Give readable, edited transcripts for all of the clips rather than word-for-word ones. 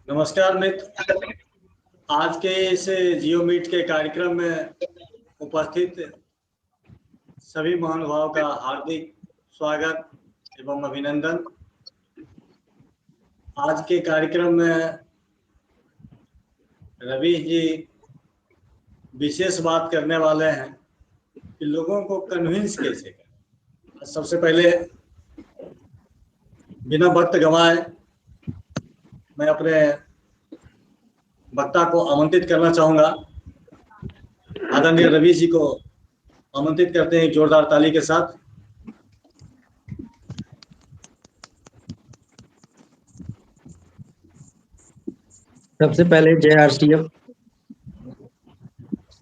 नमस्कार मित्र। आज के इस जियो मीट के कार्यक्रम में उपस्थित सभी महानुभाव का हार्दिक स्वागत एवं अभिनंदन। आज के कार्यक्रम में रवि जी विशेष बात करने वाले हैं कि लोगों को कन्विंस कैसे करें। सबसे पहले बिना वक्त गंवाए मैं अपने वक्ता को आमंत्रित करना चाहूँगा। आदरणीय रवि जी को आमंत्रित करते हैं एक जोरदार ताली के साथ। सबसे पहले जय आरसीएफ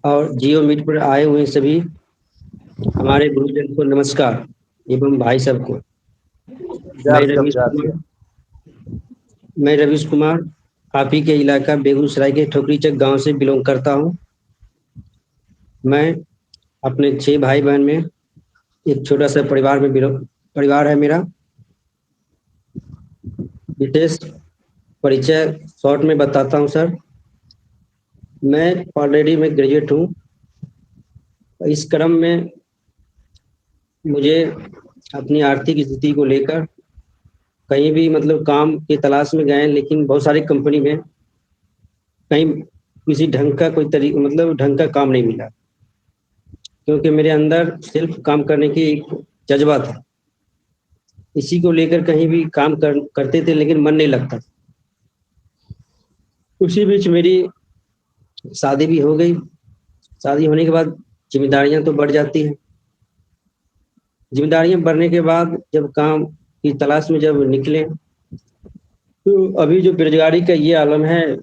और जियो मीट पर आए हुए सभी हमारे गुरुजन को नमस्कार एवं भाई सब को। मैं रवीश कुमार आप ही के इलाका बेगूसराय के ठोकरीचक गांव से बिलोंग करता हूं। मैं अपने 6 भाई बहन में एक छोटा सा परिवार है मेरा। विशेष परिचय शॉर्ट में बताता हूं सर। मैं ऑलरेडी मैं ग्रेजुएट हूँ। इस क्रम में मुझे अपनी आर्थिक स्थिति को लेकर कहीं भी मतलब काम की तलाश में गए, लेकिन बहुत सारी कंपनी में कहीं किसी ढंग का ढंग का काम नहीं मिला, क्योंकि मेरे अंदर सिर्फ काम करने की एक जज्बा था। इसी को लेकर कहीं भी करते थे, लेकिन मन नहीं लगता। उसी बीच मेरी शादी भी हो गई। शादी होने के बाद जिम्मेदारियां तो बढ़ जाती हैं। जिम्मेदारियां बढ़ने के बाद जब काम की तलाश में जब निकले, तो अभी जो बेरोजगारी का ये आलम है,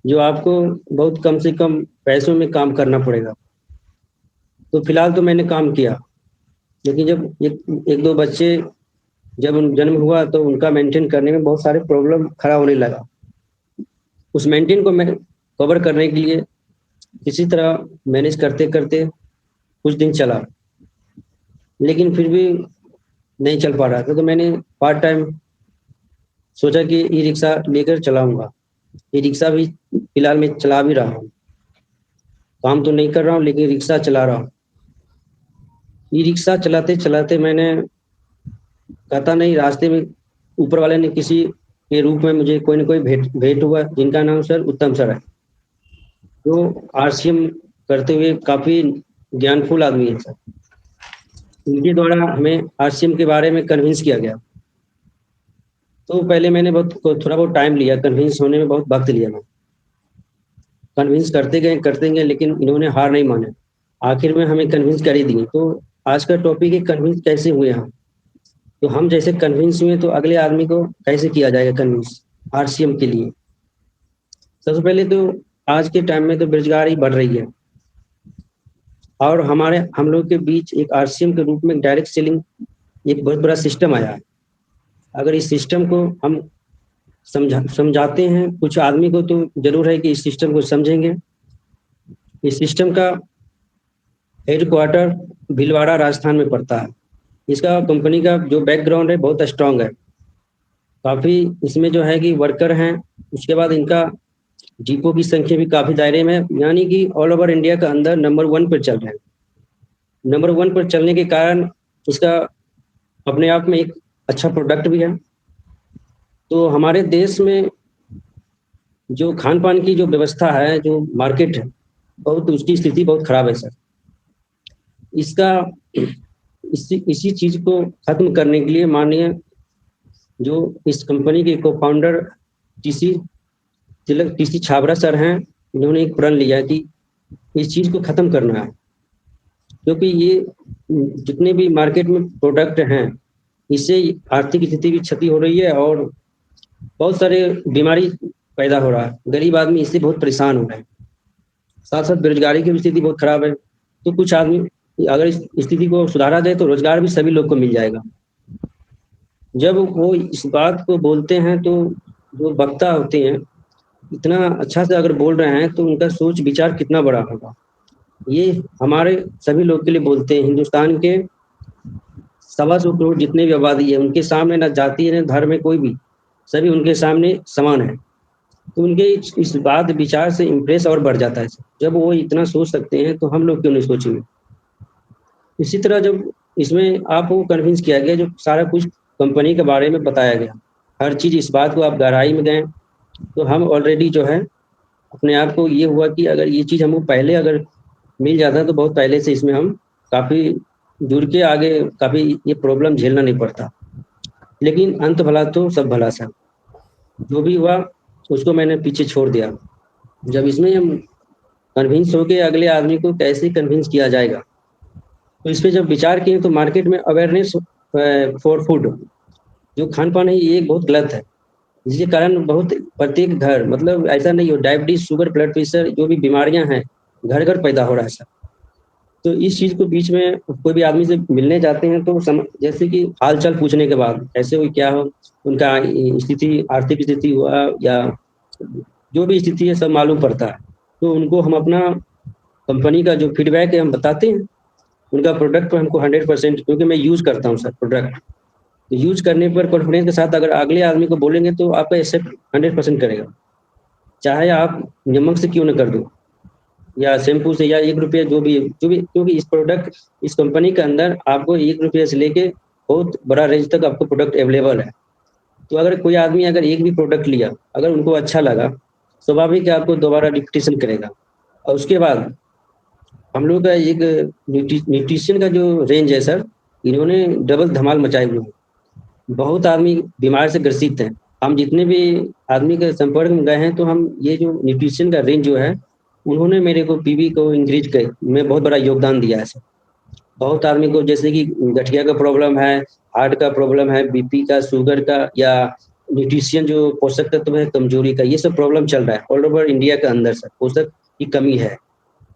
जो आपको बहुत कम से कम पैसों में काम करना पड़ेगा। तो फिलहाल तो मैंने काम किया, लेकिन जब एक दो बच्चे जब जन्म हुआ तो उनका मेंटेन करने में बहुत सारे प्रॉब्लम खड़ा होने लगा। उस मेंटेन को मैं कवर करने के लिए किसी तरह मैनेज करते करते कुछ दिन चला, लेकिन फिर भी नहीं चल पा रहा था। तो मैंने पार्ट टाइम सोचा कि ई रिक्शा लेकर चलाऊंगा। ई रिक्शा भी फिलहाल मैं चला भी रहा हूँ। काम तो नहीं कर रहा हूँ, लेकिन रिक्शा चला रहा हूँ। ई रिक्शा चलाते चलाते मैंने कहता नहीं, रास्ते में ऊपर वाले ने किसी के रूप में मुझे कोई ना कोई भेंट हुआ, जिनका नाम सर उत्तम सर है, जो आरसीएम करते हुए काफी ज्ञानफुल आदमी है सर। उनके द्वारा हमें आरसीएम के बारे में कन्विंस किया गया। तो पहले मैंने थोड़ा बहुत टाइम लिया, कन्विंस होने में बहुत वक्त लिया। मैं कन्विंस करते गए, लेकिन इन्होंने हार नहीं माने। आखिर में हमें कन्विंस कर ही दिए। तो आज का टॉपिक है कन्विंस कैसे हुए हम। तो हम जैसे कन्विंस हुए, तो अगले आदमी को कैसे किया जाएगा कन्विंस आरसीएम के लिए। सबसे पहले तो आज के टाइम में तो बेरोजगारी बढ़ रही है, और हम लोग के बीच एक आरसीएम के रूप में डायरेक्ट सेलिंग एक बहुत बड़ा सिस्टम आया है। अगर इस सिस्टम को हम समझाते हैं कुछ आदमी को, तो जरूर है कि इस सिस्टम को समझेंगे। इस सिस्टम का हेडक्वार्टर भीलवाड़ा राजस्थान में पड़ता है। इसका कंपनी का जो बैकग्राउंड है बहुत स्ट्रांग है। काफ़ी इसमें जो है कि वर्कर हैं। उसके बाद इनका डिपो की संख्या भी काफ़ी दायरे में, यानी कि ऑल ओवर इंडिया का अंदर नंबर 1 पर चल रहे हैं। नंबर 1 पर चलने के कारण इसका अपने आप में एक अच्छा प्रोडक्ट भी है। तो हमारे देश में जो खान पान की जो व्यवस्था है, जो मार्केट है, बहुत उसकी स्थिति बहुत खराब है सर। इसका इसी चीज को खत्म करने के लिए माननीय जो इस कंपनी के को फाउंडर टीसी छाबड़ा सर हैं, इन्होंने एक प्रण लिया कि इस चीज को खत्म करना है। क्योंकि ये जितने भी मार्केट में प्रोडक्ट हैं, इससे आर्थिक स्थिति की क्षति हो रही है और बहुत सारे बीमारी पैदा हो रहा है। गरीब आदमी इससे बहुत परेशान हो रहे हैं। साथ साथ बेरोजगारी की भी स्थिति बहुत खराब है। तो कुछ आदमी अगर इस स्थिति को सुधारा जाए, तो रोजगार भी सभी लोग को मिल जाएगा। जब वो इस बात को बोलते हैं, तो जो वक्ता होते हैं इतना अच्छा से अगर बोल रहे हैं, तो उनका सोच विचार कितना बड़ा होगा। ये हमारे सभी लोग के लिए बोलते हैं। हिंदुस्तान के 125 करोड़ जितने भी आबादी है, उनके सामने ना जाति है ना धर्म है, कोई भी, सभी उनके सामने समान है। तो उनके इस बात विचार से इम्प्रेस और बढ़ जाता है। जब वो इतना सोच सकते हैं तो हम लोग क्यों नहीं सोचेंगे। इसी तरह जब इसमें आपको कन्विंस किया गया, जो सारा कुछ कंपनी के बारे में बताया गया, हर चीज़, इस बात को आप गहराई में गए, तो हम ऑलरेडी जो है अपने आप को ये हुआ कि अगर ये चीज़ हमको पहले अगर मिल जाता तो बहुत पहले से इसमें हम काफ़ी जुड़ के आगे काफ़ी ये प्रॉब्लम झेलना नहीं पड़ता। लेकिन अंत भला तो सब भला सा, जो भी हुआ उसको मैंने पीछे छोड़ दिया। जब इसमें हम कन्विंस हो के अगले आदमी को कैसे कन्विंस किया जाएगा, तो इस पे जब विचार किए तो मार्केट में अवेयरनेस फॉर फूड जो खान पान है ये बहुत गलत है, जिसके कारण बहुत प्रत्येक घर, मतलब ऐसा नहीं हो, डायबिटीज, शुगर, ब्लड प्रेशर, जो भी बीमारियां हैं घर घर पैदा हो रहा है सर। तो इस चीज को बीच में कोई भी आदमी से मिलने जाते हैं तो जैसे कि हाल चाल पूछने के बाद ऐसे हुई क्या हो, उनका स्थिति, आर्थिक स्थिति हुआ या जो भी स्थिति है सब मालूम पड़ता है। तो उनको हम अपना कंपनी का जो फीडबैक है हम बताते हैं, उनका प्रोडक्ट पर हमको 100%, क्योंकि मैं यूज करता हूँ सर प्रोडक्ट, तो यूज करने पर कॉन्फिडेंस के साथ अगर अगले आदमी को बोलेंगे तो आपका एक्सेप्ट 100% करेगा, चाहे आप नमक से क्यों ना कर दो या शैम्पू से या 1 रुपया जो भी, क्योंकि इस प्रोडक्ट, इस कंपनी के अंदर आपको 1 रुपया से लेके बहुत बड़ा रेंज तक आपको प्रोडक्ट अवेलेबल है। तो अगर कोई आदमी अगर एक भी प्रोडक्ट लिया, अगर उनको अच्छा लगा, स्वाभाविक है आपको दोबारा रिपीटेशन करेगा। और उसके बाद हम लोग का एक न्यूट्रिशन का जो रेंज है सर, इन्होंने डबल धमाल मचाए हुए हैं। बहुत आदमी बीमार से ग्रसित हैं। हम जितने भी आदमी के संपर्क में गए हैं तो हम ये जो न्यूट्रिशन का रेंज जो है, उन्होंने मेरे को पीबी को इंक्रीज कर में बहुत बड़ा योगदान दिया है सर। बहुत आदमी को जैसे कि गठिया का प्रॉब्लम है, हार्ट का प्रॉब्लम है, बीपी का, शुगर का, या न्यूट्रिशन जो पोषक तत्व है कमजोरी का, ये सब प्रॉब्लम चल रहा है ऑल ओवर इंडिया के अंदर सर, पोषक की कमी है।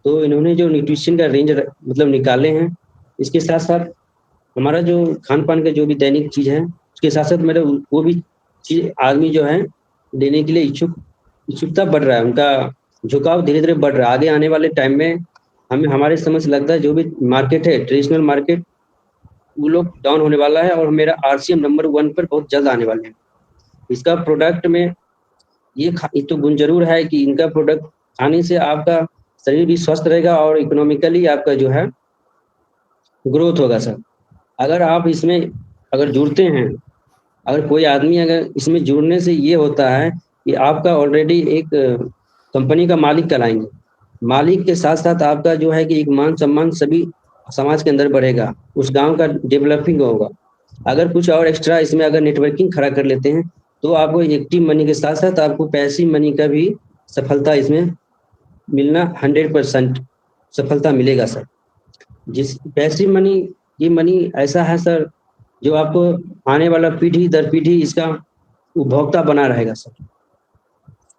तो इन्होंने जो न्यूट्रिशन का रेंज मतलब निकाले हैं, इसके साथ साथ हमारा जो खान पान का जो भी दैनिक चीज है, उसके साथ साथ मेरा वो भी चीज आदमी जो है लेने के लिए इच्छुकता बढ़ रहा है, उनका झुकाव धीरे धीरे बढ़ रहा है। आगे आने वाले टाइम में हमें, हमारे समझ लगता है जो भी मार्केट है ट्रेडिशनल मार्केट, वो लोग डाउन होने वाला है और मेरा आरसीएम नंबर 1 पर बहुत जल्द आने वाले हैं। इसका प्रोडक्ट में ये तो गुण जरूर है कि इनका प्रोडक्ट खाने से आपका शरीर भी स्वस्थ रहेगा और इकोनॉमिकली आपका जो है ग्रोथ होगा सर। अगर आप इसमें अगर जुड़ते हैं, अगर कोई आदमी अगर इसमें जुड़ने से ये होता है कि आपका ऑलरेडी एक कंपनी का मालिक कहलाएंगे। मालिक के साथ साथ आपका जो है कि एक मान सम्मान सभी समाज के अंदर बढ़ेगा, उस गांव का डेवलपिंग होगा। अगर कुछ और एक्स्ट्रा इसमें अगर नेटवर्किंग खड़ा कर लेते हैं तो आपको एक्टिव मनी के साथ साथ आपको पैसिव मनी का भी सफलता इसमें मिलना 100% सफलता मिलेगा सर। जिस पैसिव मनी, ये मनी ऐसा है सर जो आपको आने वाला पीढ़ी दर पीढ़ी इसका उपभोक्ता बना रहेगा सर।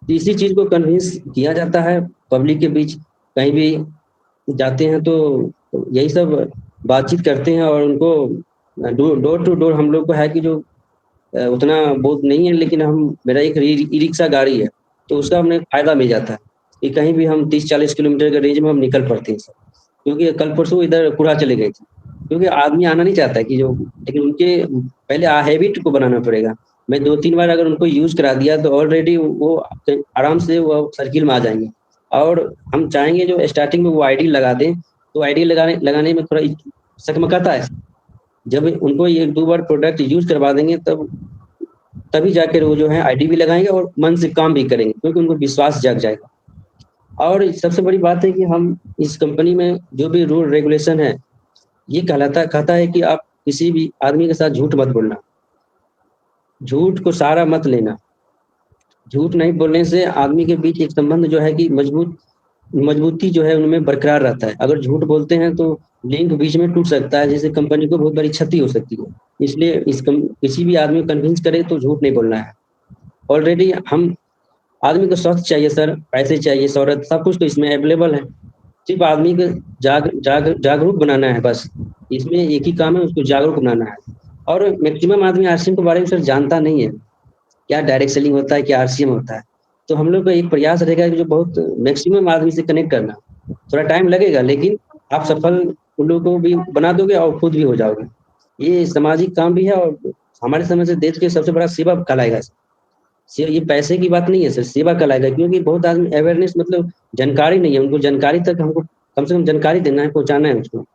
तो इसी चीज को कन्विंस किया जाता है पब्लिक के बीच, कहीं भी जाते हैं तो यही सब बातचीत करते हैं और उनको डोर टू डोर हम लोग को है कि जो उतना बहुत नहीं है, लेकिन हम, मेरा एक ई रिक्शा गाड़ी है तो उसका हमें फायदा मिल जाता है कि कहीं भी हम 30-40 किलोमीटर के रेंज में हम निकल पड़ते हैं सर। क्योंकि कल परसों इधर कूड़ा चले गए थे, क्योंकि आदमी आना नहीं चाहता है कि जो, लेकिन उनके पहले हैबिट को बनाना पड़ेगा। मैं 2-3 बार अगर उनको यूज करा दिया तो ऑलरेडी वो आराम से वो सर्किल में आ जाएंगे। और हम चाहेंगे जो स्टार्टिंग में वो आईडी लगा दें, तो आईडी लगाने लगाने में थोड़ा सकमकाता है। जब उनको ये 2 बार प्रोडक्ट यूज करवा देंगे तब तभी जाकर वो जो है आईडी भी लगाएंगे और मन से काम भी करेंगे, क्योंकि उनको विश्वास जग जाएगा। और सबसे बड़ी बात है कि हम इस कंपनी में जो भी रूल रेगुलेशन है, ये कहता है कि आप किसी भी आदमी के साथ झूठ मत बोलना, झूठ को सहारा मत लेना। झूठ नहीं बोलने से आदमी के बीच एक संबंध जो है कि मजबूती जो है उनमें बरकरार रहता है। अगर झूठ बोलते हैं तो लिंक बीच में टूट सकता है, जिससे कंपनी को बहुत बड़ी क्षति हो सकती है। इसलिए किसी भी आदमी को कन्विंस करे तो झूठ नहीं बोलना है। ऑलरेडी हम, आदमी को स्वस्थ चाहिए सर, पैसे चाहिए, शोहरत, सब कुछ तो इसमें अवेलेबल है। सिर्फ आदमी को जागरूक बनाना है बस। इसमें एक ही काम है, उसको जागरूक बनाना है। और मैक्सिमम आदमी आरसीएम के बारे में सर जानता नहीं है, क्या डायरेक्ट सेलिंग होता है, क्या आरसीएम होता है। तो हम लोग का एक प्रयास रहेगा कि जो बहुत मैक्सिमम आदमी से कनेक्ट करना। थोड़ा टाइम लगेगा लेकिन आप सफल उन लोगों को भी बना दोगे और खुद भी हो जाओगे। ये सामाजिक काम भी है और हमारे समझ से देश के सबसे बड़ा सेवा कहलाएगा। ये पैसे की बात नहीं है सर, सेवा कहलाएगा, क्योंकि बहुत आदमी अवेयरनेस मतलब जानकारी नहीं है उनको, जानकारी तक हमको कम से कम जानकारी देना है, पहुँचाना है उसको।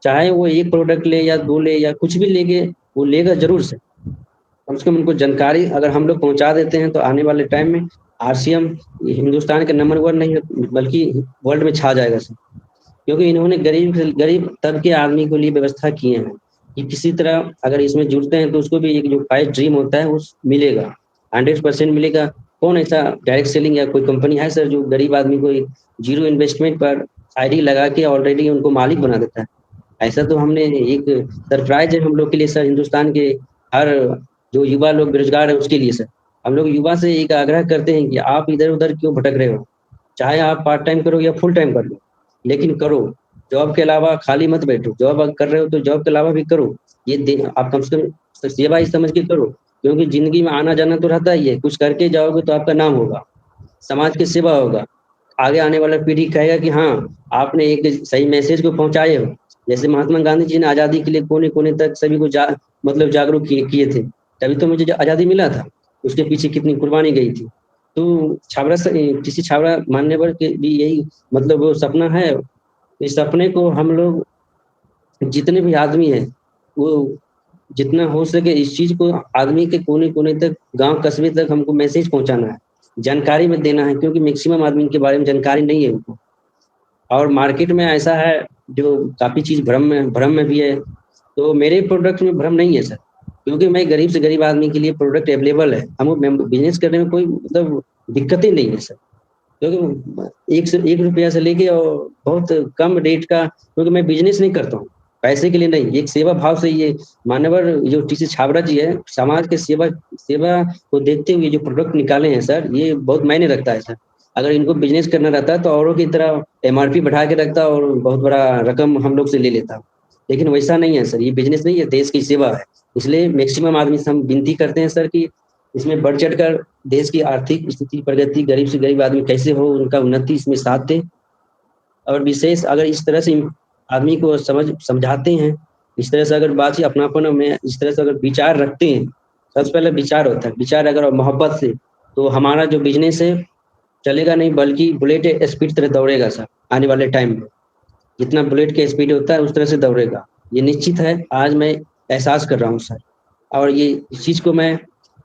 चाहे वो 1 प्रोडक्ट ले या 2 ले या कुछ भी लेके, वो लेगा ज़रूर से। कम से कम उनको जानकारी अगर हम लोग पहुँचा देते हैं तो आने वाले टाइम में आरसीएम हिंदुस्तान के नंबर 1 नहीं बल्कि वर्ल्ड में छा जाएगा सर। क्योंकि इन्होंने गरीब से गरीब तबके के आदमी के लिए व्यवस्था किए हैं कि किसी तरह अगर इसमें जुड़ते हैं तो उसको भी एक जो पाइप ड्रीम होता है वो मिलेगा, 100% मिलेगा। कौन ऐसा डायरेक्ट सेलिंग या कोई कंपनी है सर जो गरीब आदमी को जीरो इन्वेस्टमेंट पर आईडी लगा के ऑलरेडी उनको मालिक बना देता है? ऐसा तो हमने एक सरप्राइज है हम लोग के लिए सर, हिंदुस्तान के हर जो युवा लोग बेरोजगार है उसके लिए सर। हम लोग युवा से एक आग्रह करते हैं कि आप इधर उधर क्यों भटक रहे हो, चाहे आप पार्ट टाइम करो या फुल टाइम कर लो, लेकिन करो। जॉब के अलावा खाली मत बैठो, जॉब अगर कर रहे हो तो जॉब के अलावा भी करो। आप कम से कम सेवा ही समझ के करो, क्योंकि जिंदगी में आना जाना तो रहता ही है, कुछ करके जाओगे तो आपका नाम होगा, समाज की सेवा होगा। आगे आने वाला पीढ़ी कहेगा कि हाँ, आपने एक सही मैसेज को पहुंचाए हो। जैसे महात्मा गांधी जी ने आज़ादी के लिए कोने कोने तक सभी को मतलब जागरूक किए किए थे, तभी तो मुझे आज़ादी मिला था। उसके पीछे कितनी कुर्बानी गई थी। तो छाबड़ा से किसी छाबड़ा मान्यवर के भी यही मतलब वो सपना है। इस सपने को हम लोग जितने भी आदमी हैं वो जितना हो सके इस चीज को आदमी के कोने कोने तक, गांव कस्बे तक हमको मैसेज पहुंचाना है, जानकारी में देना है, क्योंकि मैक्सिमम आदमी के बारे में जानकारी नहीं है उनको। और मार्केट में ऐसा है जो काफ़ी चीज़ भ्रम में भी है। तो मेरे प्रोडक्ट में भ्रम नहीं है सर, क्योंकि मैं गरीब से गरीब आदमी के लिए प्रोडक्ट अवेलेबल है, हमको बिज़नेस करने में कोई मतलब दिक्कत ही नहीं है सर। क्योंकि 1 रुपया से लेके और बहुत कम रेट का, क्योंकि मैं बिज़नेस नहीं करता हूँ, पैसे के लिए नहीं, एक सेवा भाव से ये मान्यवर जो टीसी छाबड़ा जी है, समाज के सेवा सेवा को देखते हुए जो प्रोडक्ट निकाले हैं सर, ये बहुत मायने रखता है सर। अगर इनको बिज़नेस करना रहता तो औरों की तरह एमआरपी बढ़ा के रखता और बहुत बड़ा रकम हम लोग से ले लेता। लेकिन वैसा नहीं है सर, ये बिज़नेस नहीं है, देश की सेवा है। इसलिए मैक्सिमम आदमी से हम विनती करते हैं सर कि इसमें बढ़-चढ़ कर देश की आर्थिक स्थिति, प्रगति, गरीब से गरीब आदमी कैसे हो, उनका उन्नति इसमें साथ दें। और विशेष अगर इस तरह से आदमी को समझाते हैं, इस तरह से अगर बातचीत अपनापन में इस तरह से अगर विचार रखते हैं, सबसे पहले विचार होता है, विचार अगर मोहब्बत से, तो हमारा जो बिज़नेस है चलेगा नहीं, बल्कि बुलेट स्पीड तरह दौड़ेगा सर आने वाले टाइम में। जितना बुलेट की स्पीड होता है उस तरह से दौड़ेगा, ये निश्चित है। आज मैं एहसास कर रहा हूँ सर, और ये इस चीज़ को मैं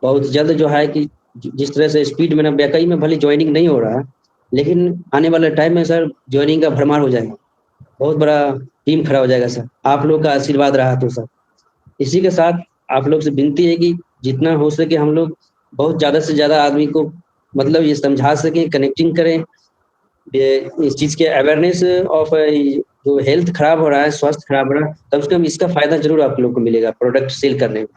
बहुत जल्द जो है कि जिस तरह से स्पीड मेरा वाकई में भले जॉइनिंग नहीं हो रहा है, लेकिन आने वाले टाइम में सर जॉइनिंग का भरमार हो जाएगा, बहुत बड़ा टीम खड़ा हो जाएगा सर, आप लोग का आशीर्वाद रहा तो सर। इसी के साथ आप लोग से विनती है कि जितना हो सके हम लोग बहुत ज़्यादा से ज़्यादा आदमी को मतलब ये समझा सकें, कनेक्टिंग करें, इस चीज़ के अवेयरनेस ऑफ जो हेल्थ खराब हो रहा है, स्वास्थ्य खराब हो रहा है, कम से कम इसका फ़ायदा ज़रूर आप लोग को मिलेगा प्रोडक्ट सेल करने में।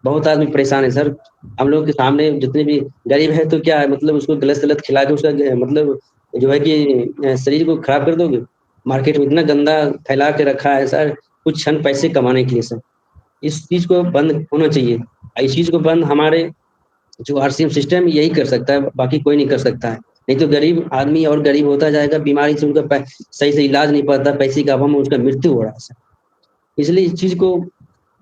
बहुत आदमी परेशान है सर, हम लोग के सामने जितने भी गरीब है तो क्या है, मतलब उसको गलत-सलत खिला के उसका मतलब जो है कि शरीर को खराब कर दोगे। मार्केट में इतना गंदा फैला के रखा है सर, कुछ क्षण पैसे कमाने के लिए सर। इस चीज़ को बंद होना चाहिए। इस चीज़ को बंद हमारे जो आरसीएम सिस्टम यही कर सकता है, बाकी कोई नहीं कर सकता है। नहीं तो गरीब आदमी और गरीब होता जाएगा, बीमारी से उनका सही से इलाज नहीं पाता, पैसे के अभाव में उसका मृत्यु हो रहा है सर। इसलिए इस चीज़ को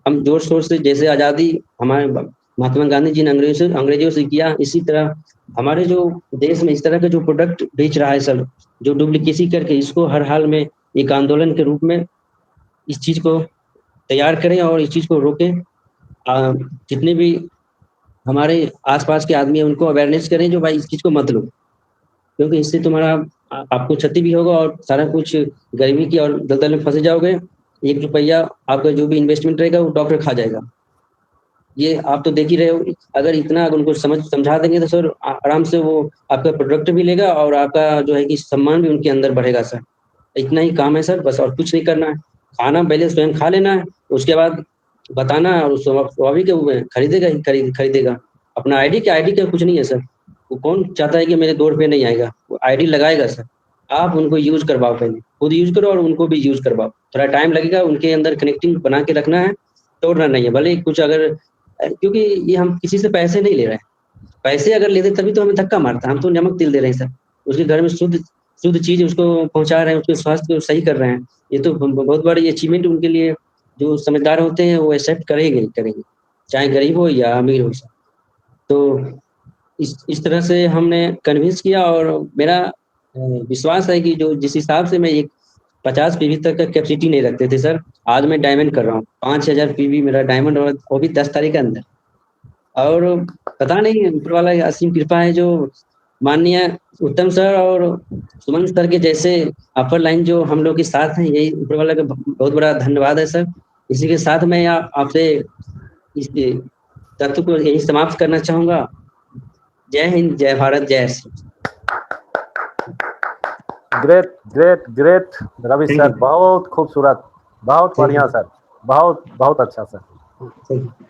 हम जोर-शोर से, जैसे आज़ादी हमारे महात्मा गांधी जी ने अंग्रेज़ों से किया, इसी तरह हमारे जो देश में इस तरह के जो प्रोडक्ट बेच रहा है सर, जो डुप्लीकेसी करके, इसको हर हाल में एक आंदोलन के रूप में इस चीज़ को तैयार करें और इस चीज़ को रोकें। जितने भी हमारे आस-पास के आदमी हैं उनको अवेयरनेस करें जो भाई इस चीज़ को मत लो, क्योंकि इससे तुम्हारा आपको क्षति भी होगा और सारा कुछ गरीबी की और दलदल में फँसे जाओगे। ₹1 आपका जो भी इन्वेस्टमेंट रहेगा वो डॉक्टर खा जाएगा। ये आप तो देख ही रहे हो, अगर इतना अगर उनको समझा देंगे तो सर आराम से वो आपका प्रोडक्ट भी लेगा और आपका जो है कि सम्मान भी उनके अंदर बढ़ेगा सर। इतना ही काम है सर, बस और कुछ नहीं करना है। खाना पहले स्वयं खा लेना है, उसके बाद बताना है और स्वाभाविक है वो खरीदेगा ही खरीदेगा। अपना आईडी क्या, आईडी का कुछ नहीं है सर। वो कौन चाहता है कि मेरे ₹2 नहीं आएगा? वो आईडी लगाएगा सर। आप उनको यूज़ करवाओ पहले, खुद यूज़ करो और उनको भी यूज़ करवाओ। थोड़ा टाइम लगेगा, उनके अंदर कनेक्टिंग बना के रखना है, तोड़ना नहीं है। भले ही कुछ अगर क्योंकि ये हम किसी से पैसे नहीं ले रहे हैं। पैसे अगर लेते तभी तो हमें धक्का मारता, हम तो नमक तेल दे रहे हैं सर। उसके घर में शुद्ध शुद्ध चीज़ उसको पहुँचा रहे हैं, उसके स्वास्थ्य को सही कर रहे हैं। ये तो बहुत बड़ी अचीवमेंट उनके लिए, जो समझदार होते हैं वो एक्सेप्ट करेंगे ही करेंगे, चाहे गरीब हो या अमीर हो सर। तो इस तरह से हमने कन्विंस किया, और मेरा विश्वास है कि जो जिस हिसाब से मैं एक 50 पीवी तक का कैपेसिटी नहीं रखते थे सर, आज मैं डायमंड कर रहा हूँ 5000 पीवी मेरा डायमंड, और वो भी 10 तारीख के अंदर। और पता नहीं ऊपर वाला की असीम कृपा है, जो माननीय उत्तम सर और सुमन सर के जैसे अपर लाइन जो हम लोग के साथ हैं, यही ऊपर वाला का बहुत बड़ा धन्यवाद है सर। इसी के साथ मैं आपसे इस तत्व को यही समाप्त करना चाहूंगा। जय हिंद, जय भारत, जय Shri. Great great great Ravi thank sir, you. बहुत खूबसूरत, बहुत थैंक बढ़िया यू। सर, बहुत बहुत अच्छा सर। Thank you.